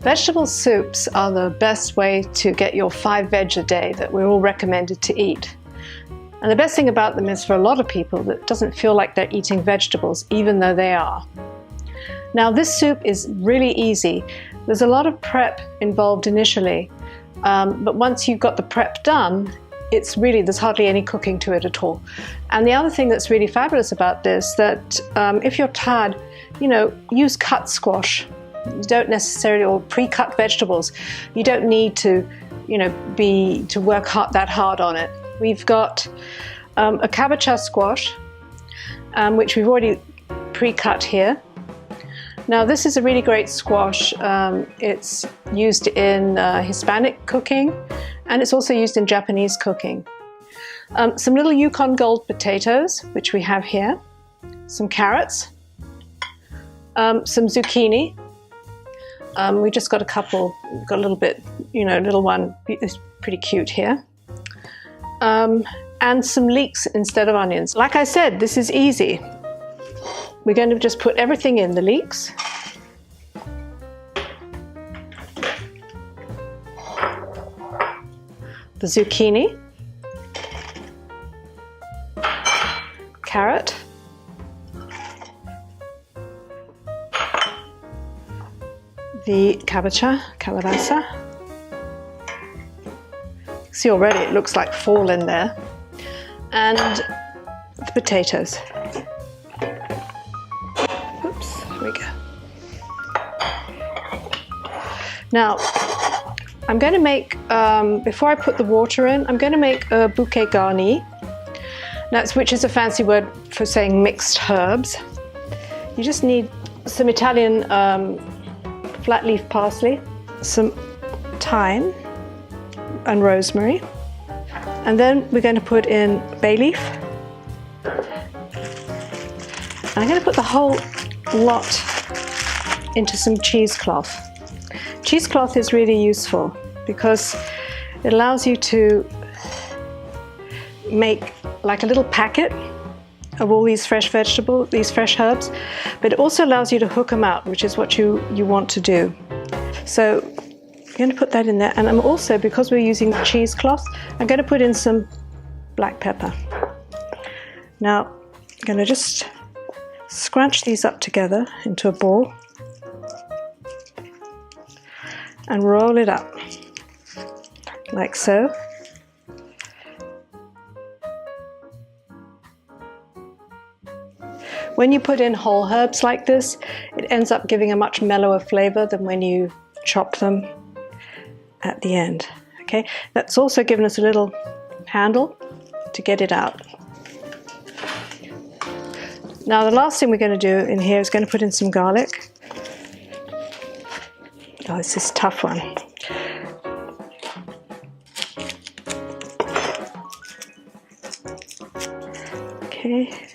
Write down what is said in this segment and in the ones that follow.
Vegetable soups are the best way to get your 5 veg a day that we're all recommended to eat. And the best thing about them is for a lot of people that it doesn't feel like they're eating vegetables, even though they are. Now this soup is really easy. There's a lot of prep involved initially, but once you've got the prep done, there's hardly any cooking to it at all. And the other thing that's really fabulous about this, that if you're tired, use cut squash. You don't necessarily, or pre-cut vegetables. You don't need to, work that hard on it. We've got a cabbage squash, which we've already pre-cut here. Now this is a really great squash. It's used in Hispanic cooking, and it's also used in Japanese cooking. Some little Yukon Gold potatoes, which we have here. Some carrots. Some zucchini. We just got a couple, we've got a little bit, little one, it's pretty cute here. And some leeks instead of onions. Like I said, this is easy. We're going to just put everything in, the leeks. The zucchini. Carrot. The calabaza. See already it looks like fall in there. And the potatoes. Oops, there we go. Now, I'm going to make, before I put the water in, I'm going to make a bouquet garni. Which is a fancy word for saying mixed herbs. You just need some Italian flat leaf parsley, some thyme and rosemary, and then we're going to put in bay leaf. I'm going to put the whole lot into some cheesecloth. Cheesecloth is really useful because it allows you to make like a little packet of all these fresh vegetables, these fresh herbs, but it also allows you to hook them out, which is what you want to do. So I'm going to put that in there, and I'm also, because we're using the cheesecloth, I'm going to put in some black pepper. Now I'm going to just scrunch these up together into a ball and roll it up like so. When you put in whole herbs like this, it ends up giving a much mellower flavor than when you chop them at the end. Okay, that's also given us a little handle to get it out. Now the last thing we're going to do in here is going to put in some garlic. Oh, this is a tough one. Okay.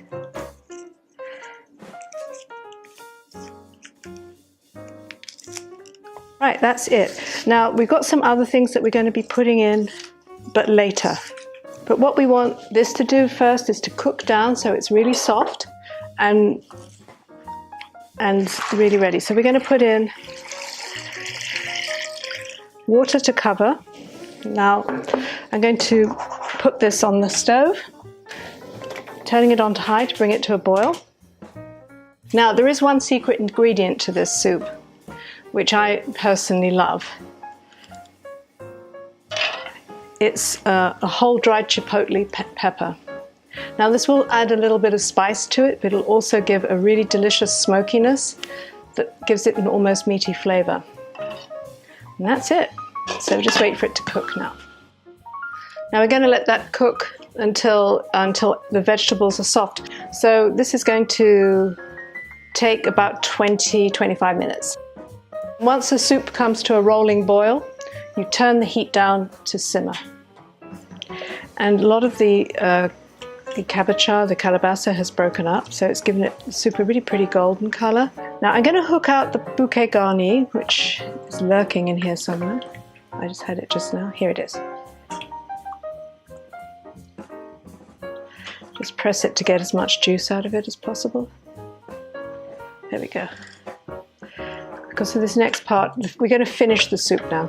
Right, that's it. Now we've got some other things that we're going to be putting in, but later. But what we want this to do first is to cook down so it's really soft and really ready. So we're going to put in water to cover. Now I'm going to put this on the stove, turning it on to high to bring it to a boil. Now there is one secret ingredient to this soup, which I personally love. It's a whole dried chipotle pepper. Now this will add a little bit of spice to it, but it'll also give a really delicious smokiness that gives it an almost meaty flavor. And that's it. So just wait for it to cook now. Now we're going to let that cook until the vegetables are soft. So this is going to take about 20-25 minutes. Once the soup comes to a rolling boil, you turn the heat down to simmer. And a lot of the cabbage, the calabaza, has broken up, so it's given it the soup a really pretty golden color. Now I'm going to hook out the bouquet garni, which is lurking in here somewhere. I just had it just now. Here it is. Just press it to get as much juice out of it as possible. There we go. because for this next part, we're going to finish the soup now.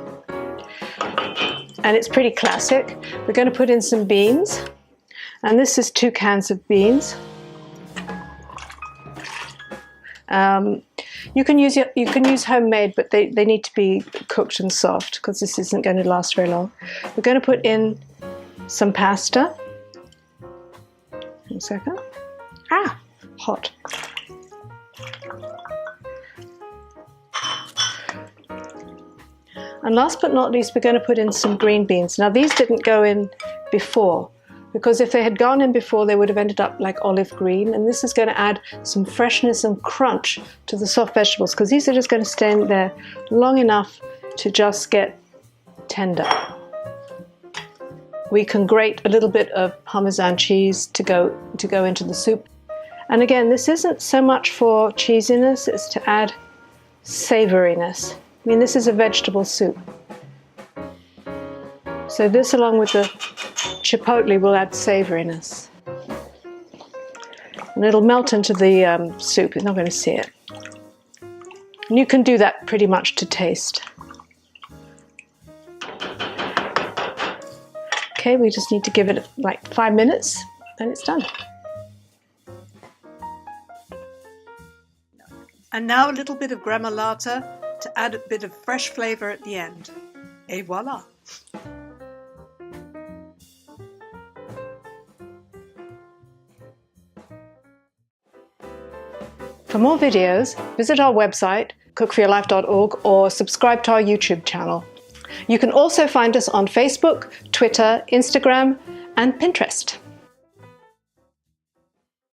And it's pretty classic. We're going to put in some beans. And this is 2 cans of beans. You can use homemade, but they need to be cooked and soft because this isn't going to last very long. We're going to put in some pasta. 1 second. Ah, hot. And last but not least, we're going to put in some green beans. Now these didn't go in before, because if they had gone in before, they would have ended up like olive green. And this is going to add some freshness and crunch to the soft vegetables, because these are just going to stay in there long enough to just get tender. We can grate a little bit of Parmesan cheese to go into the soup. And again, this isn't so much for cheesiness, it's to add savouriness. I mean, this is a vegetable soup. So this, along with the chipotle, will add savouriness. And it'll melt into the soup. You're not going to see it. And you can do that pretty much to taste. Okay, we just need to give it like 5 minutes and it's done. And now a little bit of gremolata to add a bit of fresh flavour at the end. Et voila! For more videos, visit our website, cookforyourlife.org, or subscribe to our YouTube channel. You can also find us on Facebook, Twitter, Instagram, and Pinterest.